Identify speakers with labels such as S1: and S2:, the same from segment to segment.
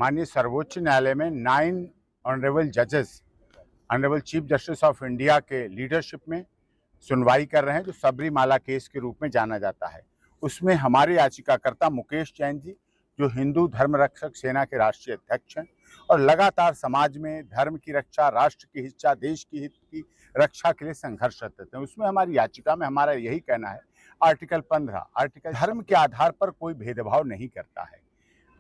S1: माननीय सर्वोच्च न्यायालय में 9 ऑनरेबल जजेस honourable chief justice of India के लीडरशिप में सुनवाई कर रहे हैं, जो सबरीमाला केस के रूप में जाना जाता है। उसमें हमारे याचिकाकर्ता मुकेश जैन जी, जो हिंदू धर्म रक्षक सेना के राष्ट्रीय अध्यक्ष हैं और लगातार समाज में धर्म की रक्षा, राष्ट्र की रक्षा, देश की हित की रक्षा के लिए संघर्षरत हैं। उसमें हमारी याचिका में हमारा यही कहना है, आर्टिकल 15 धर्म के आधार पर कोई भेदभाव नहीं करता है,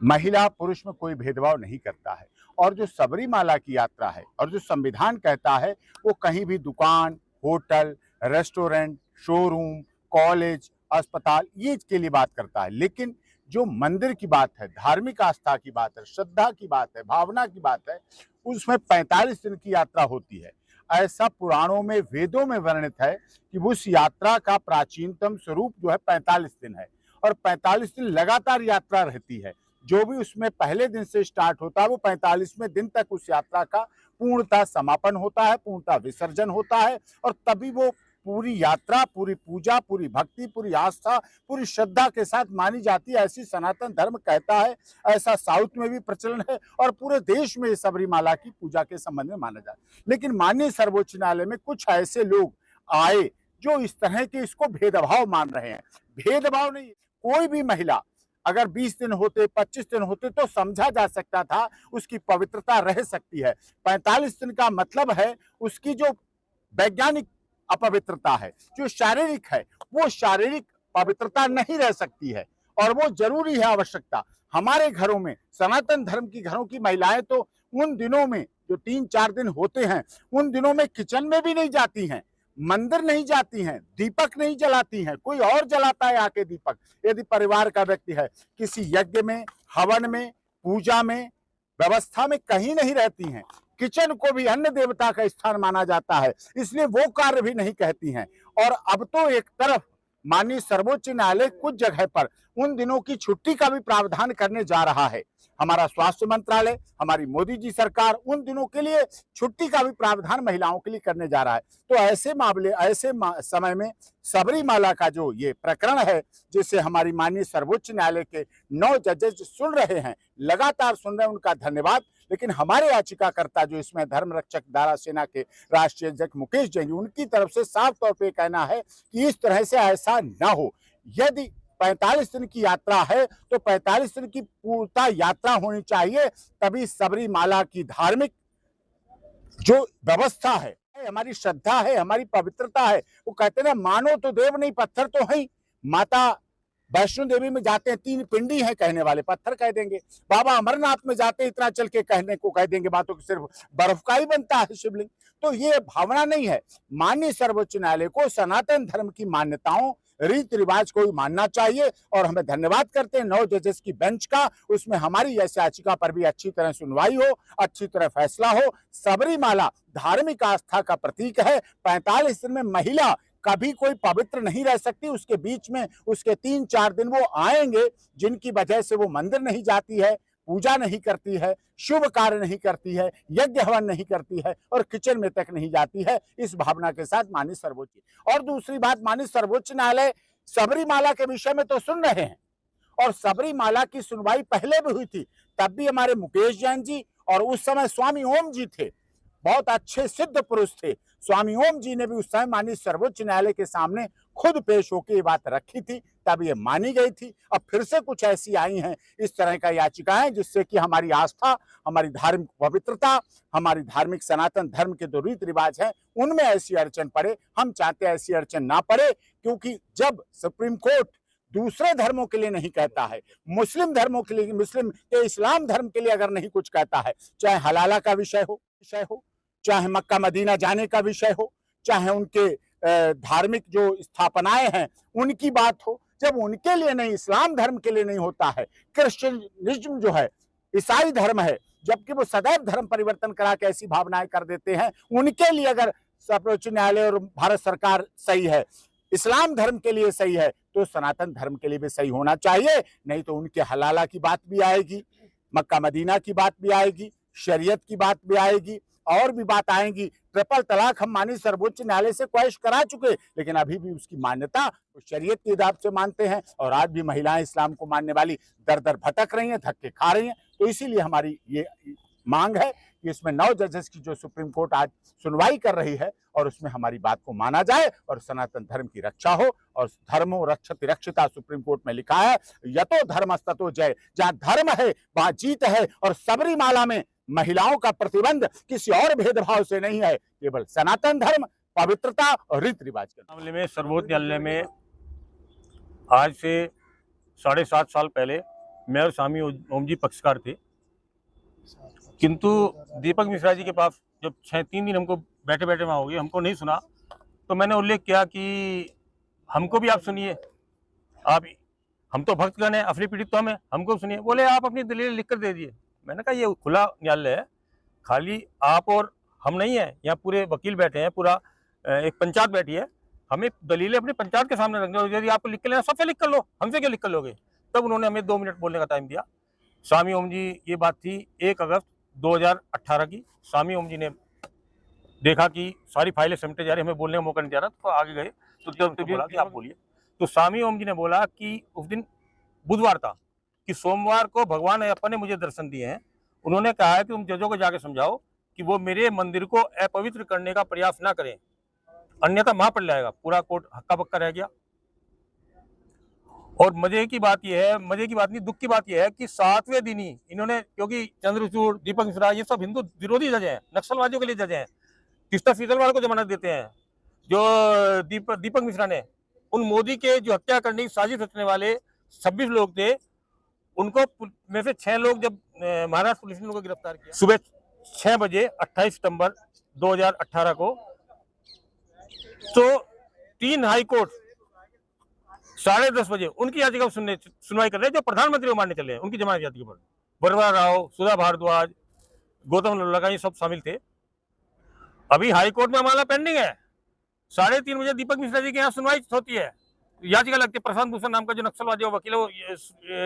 S1: महिला पुरुष में कोई भेदभाव नहीं करता है। और जो सबरीमाला की यात्रा है और जो संविधान कहता है, वो कहीं भी दुकान, होटल, रेस्टोरेंट, शोरूम, कॉलेज, अस्पताल ये के लिए बात करता है। लेकिन जो मंदिर की बात है, धार्मिक आस्था की बात है, श्रद्धा की बात है, भावना की बात है, उसमें 45 दिन की यात्रा होती है। ऐसा पुराणों में, वेदों में वर्णित है कि उस यात्रा का प्राचीनतम स्वरूप जो है 45 दिन है और 45 दिन लगातार यात्रा रहती है। जो भी उसमें पहले दिन से स्टार्ट होता है, वो 45वें दिन तक उस यात्रा का पूर्णतः समापन होता है, पूर्णतः विसर्जन होता है और तभी वो पूरी यात्रा, पूरी पूजा, पूरी भक्ति, पूरी आस्था, पूरी श्रद्धा के साथ मानी जाती है। ऐसी सनातन धर्म कहता है, ऐसा साउथ में भी प्रचलन है और पूरे देश में सबरीमाला की पूजा के संबंध में माना जाता है। लेकिन माननीय सर्वोच्च न्यायालय में कुछ ऐसे लोग आए जो इस तरह के इसको भेदभाव मान रहे हैं। भेदभाव नहीं, कोई भी महिला अगर 20 दिन होते, 25 दिन होते तो समझा जा सकता था, उसकी पवित्रता रह सकती है। 45 दिन का मतलब है उसकी जो वैज्ञानिक अपवित्रता है, जो शारीरिक है, वो शारीरिक पवित्रता नहीं रह सकती है और वो जरूरी है, आवश्यकता। हमारे घरों में, सनातन धर्म की घरों की महिलाएं तो उन दिनों में जो 3-4 दिन होते हैं, उन दिनों में किचन में भी नहीं जाती हैं, मंदिर नहीं जाती हैं, दीपक नहीं जलाती हैं, कोई और जलाता है आके दीपक। यदि परिवार का व्यक्ति है, किसी यज्ञ में, हवन में, पूजा में, व्यवस्था में कहीं नहीं रहती हैं। किचन को भी अन्य देवता का स्थान माना जाता है, इसलिए वो कार्य भी नहीं कहती हैं। और अब तो एक तरफ माननीय सर्वोच्च न्यायालय कुछ जगह पर उन दिनों की छुट्टी का भी प्रावधान करने जा रहा है। हमारा स्वास्थ्य मंत्रालय, हमारी मोदी जी सरकार उन दिनों के लिए छुट्टी का भी प्रावधान महिलाओं के लिए करने जा रहा है। तो ऐसे मामले, ऐसे समय में सबरीमाला का जो ये प्रकरण है, जिसे हमारी माननीय सर्वोच्च न्यायालय के 9 जजेस सुन रहे हैं, लगातार सुन रहे हैं, उनका धन्यवाद। लेकिन हमारे याचिकाकर्ता जो इसमें धर्म रक्षक दारा सेना के राष्ट्रीय अध्यक्ष मुकेश जैन, उनकी तरफ से साफ तौर पे कहना है कि इस तरह से ऐसा ना हो। यदि 45 दिन की यात्रा है तो 45 दिन की पूर्णतः यात्रा होनी चाहिए, तभी सबरीमाला की धार्मिक जो व्यवस्था है, हमारी श्रद्धा है, हमारी पवित्रता है। वो कहते हैं ना, मानो तो देव नहीं पत्थर तो है। माता वैष्णो देवी में जाते हैं, 3 पिंडी हैं, कहने वाले पत्थर कह देंगे। बाबा अमरनाथ में जाते हैं, इतना चल के कहने को कह देंगे, बातों की सिर्फ बर्फ का ही बनता है शिवलिंग। तो ये भावना नहीं है। माननीय सर्वोच्च न्यायालय को सनातन धर्म की मान्यताओं, रीति रिवाज को भी मानना चाहिए और हमें धन्यवाद करते हैं 9 जजेस की बेंच का। उसमें हमारी ऐसी याचिका पर भी अच्छी तरह सुनवाई हो, अच्छी तरह फैसला हो। सबरीमाला धार्मिक आस्था का प्रतीक है। 45 दिन में महिला कभी कोई पवित्र नहीं रह सकती। उसके बीच में उसके 3-4 दिन वो आएंगे, जिनकी वजह से वो मंदिर नहीं जाती है, पूजा नहीं करती है, शुभ कार्य नहीं करती है, यज्ञ हवन नहीं करती है और किचन में तक नहीं जाती है। इस भावना के साथ माननीय सर्वोच्च। और दूसरी बात, माननीय सर्वोच्च न्यायालय सबरीमाला के विषय में तो सुन रहे हैं और सबरीमाला की सुनवाई पहले भी हुई थी, तब भी हमारे मुकेश जैन जी और उस समय स्वामी ओम जी थे, बहुत अच्छे सिद्ध पुरुष थे। स्वामी ओम जी ने भी उस समय माननीय सर्वोच्च न्यायालय के सामने खुद पेश होकर ये बात रखी थी, तब ये मानी गई थी। अब फिर से कुछ ऐसी आई हैं इस तरह का याचिकाएं, जिससे कि हमारी आस्था, हमारी धार्मिक पवित्रता, हमारी धार्मिक सनातन धर्म के जो रीति रिवाज हैं, उनमें ऐसी अड़चन पड़े। हम चाहते हैं ऐसी अड़चन ना पड़े, क्योंकि जब सुप्रीम कोर्ट दूसरे धर्मों के लिए नहीं कहता है, मुस्लिम धर्मों के लिए, मुस्लिम के इस्लाम धर्म के लिए अगर नहीं कुछ कहता है, चाहे हलाला का विषय हो, चाहे मक्का मदीना जाने का विषय हो, चाहे उनके धार्मिक जो स्थापनाएं हैं उनकी बात हो, जब उनके लिए नहीं, इस्लाम धर्म के लिए नहीं होता है, क्रिश्चियनिज्म जो है, ईसाई धर्म है, जबकि वो सदैव धर्म परिवर्तन करा के ऐसी भावनाएं कर देते हैं, उनके लिए अगर सर्वोच्च न्यायालय और भारत सरकार सही है, इस्लाम धर्म के लिए सही है, तो सनातन धर्म के लिए भी सही होना चाहिए। नहीं तो उनके हलाला की बात भी आएगी, मक्का मदीना की बात भी आएगी, शरीयत की बात भी आएगी और भी बात आएंगी। ट्रिपल तलाक हम माननीय सर्वोच्च न्यायालय से ख्वाहिश करा चुके, लेकिन अभी भी उसकी मान्यता शरीयत के हिसाब से मानते हैं और आज भी महिलाएं इस्लाम को मानने वाली दर दर भटक रही हैं, धक्के खा रही हैं। तो तो इसीलिए हमारी ये मांग है कि इसमें 9 जजेस की जो सुप्रीम कोर्ट आज सुनवाई कर रही है और उसमें हमारी बात को माना जाए और सनातन धर्म की रक्षा हो। और धर्मो रक्षति रक्षिता सुप्रीम कोर्ट में लिखा है, यतो धर्मस्ततो जय। जहां धर्म है वहां जीत है। और सबरीमाला में महिलाओं का प्रतिबंध किसी और भेदभाव से नहीं है, केवल सनातन धर्म, पवित्रता और रीति रिवाज के
S2: मामले में सर्वोच्च न्यायालय में आज से 7.5 साल पहले मैं और स्वामी ओम जी पक्षकार थे, किंतु दीपक मिश्रा जी के पास जब 3 दिन हमको बैठे बैठे वहाँ हो गए, हमको नहीं सुना, तो मैंने उल्लेख किया कि हमको भी आप सुनिए, हम तो भक्तगण हैं, असली पीड़ित तो हमें, हमको सुनिए। बोले आप अपनी दलील लिख कर दे दिए। मैंने कहा ये खुला न्यायालय है, खाली आप और हम नहीं है, यहाँ पूरे वकील बैठे हैं, पूरा एक पंचायत बैठी है, हमें दलीलें अपने पंचायत के सामने रखनी, और यदि आपको लिख कर लेना सबसे लिख कर लो, हमसे क्या लिख कर लोगे। तब उन्होंने हमें 2 मिनट बोलने का टाइम दिया। स्वामी ओम जी, ये बात थी 1 अगस्त 2018 की। स्वामी ओम जी ने देखा कि सारी फाइलें समेटे जा रही, हमें बोलने का मौका नहीं जा रहा, तो आगे गए तो बोला कि आप बोलिए। तो स्वामी ओम जी ने बोला कि उस दिन बुधवार था, कि सोमवार को भगवान अयप्पा ने मुझे दर्शन दिए हैं। उन्होंने कहा है कि तुम जजों को जाके समझाओ कि वो मेरे मंदिर को अपवित्र करने का प्रयास ना करें, अन्यथा महापड़ जाएगा। पूरा कोर्ट हक्का बक्का रह गया। और मजे की बात यह है, मजे की बात नहीं, दुख की बात यह है कि 7वें दिन ही इन्होंने, क्योंकि चंद्रचूड़, दीपक मिश्रा, ये सब हिंदू विरोधी जज हैं, नक्सलवादियों के लिए जज हैं, कृष्णा सीतलवाल को जमानत देते हैं। जो दीपक मिश्रा ने उन मोदी के जो हत्या करने की साजिश रचने वाले 26 लोग थे, उनको में से 6 लोग जब महाराष्ट्र पुलिस ने उनको गिरफ्तार किया सुबह 6 बजे 28 सितंबर 2018 को, तो 3 हाई कोर्ट 10:30 बजे उनकी याचिका सुनवाई कर रहे हैं, जो प्रधानमंत्री को मारने चले हैं, उनकी जमानत याचिका पर। वरवरा राव, सुधा भारद्वाज, गौतम लल्ला, ये सब शामिल थे। अभी हाई कोर्ट में मामला पेंडिंग है। 3:30 बजे दीपक मिश्रा जी के यहाँ सुनवाई होती है, याचिका लगती है। प्रशांत भूषण नाम का जो नक्सलवादी वकील है, वो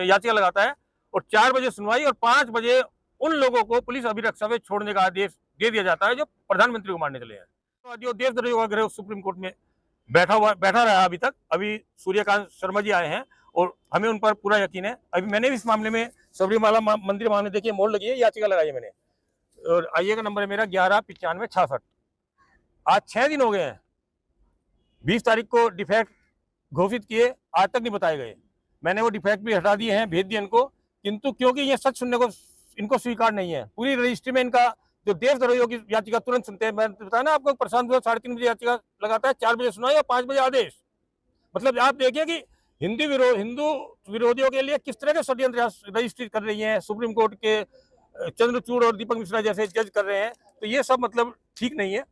S2: याचिका लगाता है, और 4 बजे सुनवाई, और 5 बजे उन लोगों को पुलिस अभिरक्षा में छोड़ने का आदेश दे दिया जाता है जो प्रधानमंत्री को मारने चले हैं। जो देशद्रोही का ग्रह सुप्रीम कोर्ट में बैठा रहा अभी तक। अभी सूर्यकांत शर्मा जी आए हैं और हमें उन पर पूरा यकीन है। अभी मैंने भी इस मामले में सबरीमाला मंदिर मांगने, देखिए मोड़ लगी है, याचिका लगाई है मैंने, और आईए का नंबर है मेरा 119566। आज 6 दिन हो गए हैं, 20 तारीख को डिफेक्ट घोषित किए, आज तक नहीं बताए गए। मैंने वो डिफेक्ट भी हटा दिए हैं, भेज दिए इनको, किंतु क्योंकि ये सच सुनने को इनको स्वीकार नहीं है। पूरी रजिस्ट्री में इनका जो देशद्रोहियों की याचिका तुरंत सुनते हैं। मैंने बताया ना आपको, प्रशांत 3:30 बजे याचिका लगाता है, 4 बजे सुनाई और 5 बजे आदेश। मतलब आप देखिए कि हिंदू विरोधियों के लिए किस तरह के षड्यंत्र रजिस्ट्री कर रही है सुप्रीम कोर्ट के चंद्रचूड़ और दीपक मिश्रा जैसे जज कर रहे हैं। तो ये सब मतलब ठीक नहीं है।